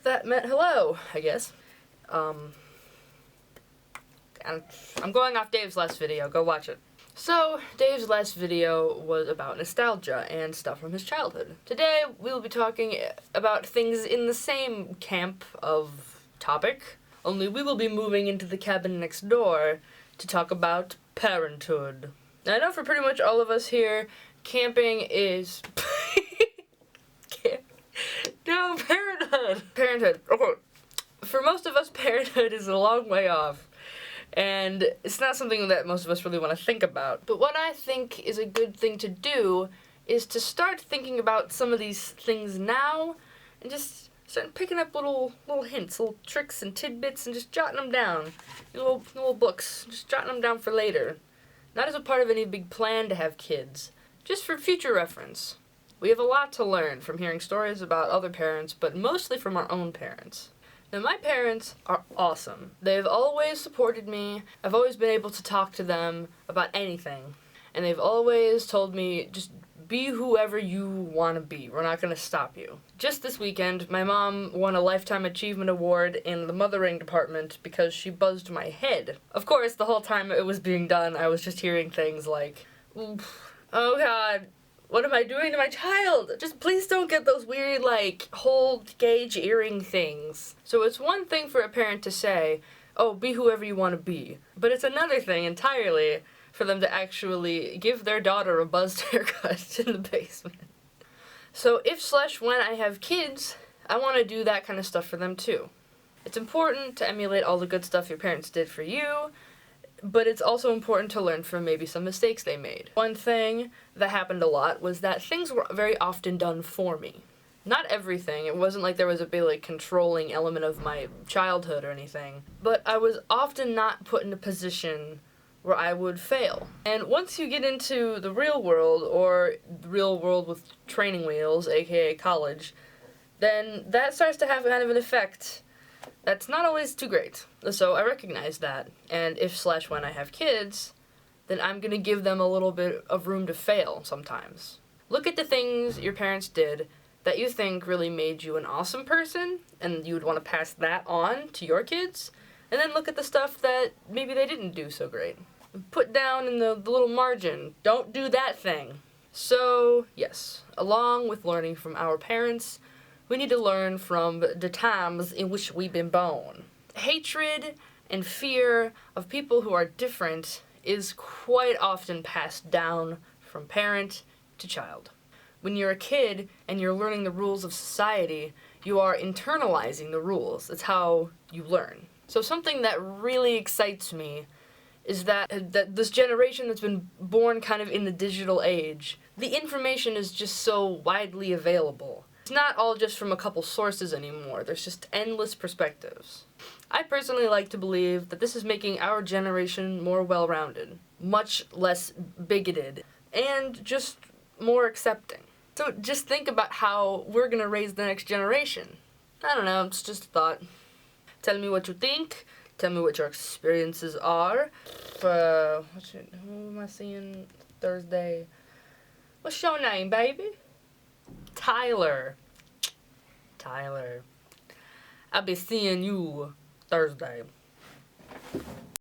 That meant hello, I guess. And I'm going off Dave's last video, go watch it. So, Dave's last video was about nostalgia and stuff from his childhood. Today, we will be talking about things in the same camp of topic, only we will be moving into the cabin next door to talk about Parenthood. Now, I know for pretty much all of us here, camping is... No, Parenthood! Parenthood. Okay. For most of us, Parenthood is a long way off. And it's not something that most of us really want to think about. But what I think is a good thing to do is to start thinking about some of these things now and just start picking up little hints, little tricks and tidbits and just jotting them down. Little books, just jotting them down for later. Not as a part of any big plan to have kids, just for future reference. We have a lot to learn from hearing stories about other parents, but mostly from our own parents. Now, my parents are awesome. They've always supported me. I've always been able to talk to them about anything. And they've always told me, just be whoever you want to be. We're not going to stop you. Just this weekend, my mom won a Lifetime Achievement Award in the mothering department because she buzzed my head. Of course, the whole time it was being done, I was just hearing things like, oof, oh God, what am I doing to my child? Just please don't get those weird, hold gauge earring things. So it's one thing for a parent to say, oh, be whoever you want to be. But it's another thing entirely for them to actually give their daughter a buzzed haircut in the basement. So if/when I have kids, I want to do that kind of stuff for them too. It's important to emulate all the good stuff your parents did for you, but it's also important to learn from maybe some mistakes they made. One thing that happened a lot was that things were very often done for me. Not everything, it wasn't like there was a big controlling element of my childhood or anything, but I was often not put in a position where I would fail. And once you get into the real world, or the real world with training wheels, aka college, then that starts to have kind of an effect that's not always too great. So I recognize that, and if/when I have kids, then I'm gonna give them a little bit of room to fail sometimes. Look at the things your parents did that you think really made you an awesome person, and you would want to pass that on to your kids, and then look at the stuff that maybe they didn't do so great. Put down in the little margin, don't do that thing. So, yes, along with learning from our parents, we need to learn from the times in which we've been born. Hatred and fear of people who are different is quite often passed down from parent to child. When you're a kid and you're learning the rules of society, you are internalizing the rules. It's how you learn. So something that really excites me is that this generation that's been born kind of in the digital age, the information is just so widely available. It's not all just from a couple sources anymore. There's just endless perspectives. I personally like to believe that this is making our generation more well-rounded, much less bigoted, and just more accepting. So just think about how we're gonna raise the next generation. I don't know, it's just a thought. Tell me what you think. Tell me what your experiences are. Who am I seeing Thursday? What's your name, baby? Tyler. I'll be seeing you Thursday.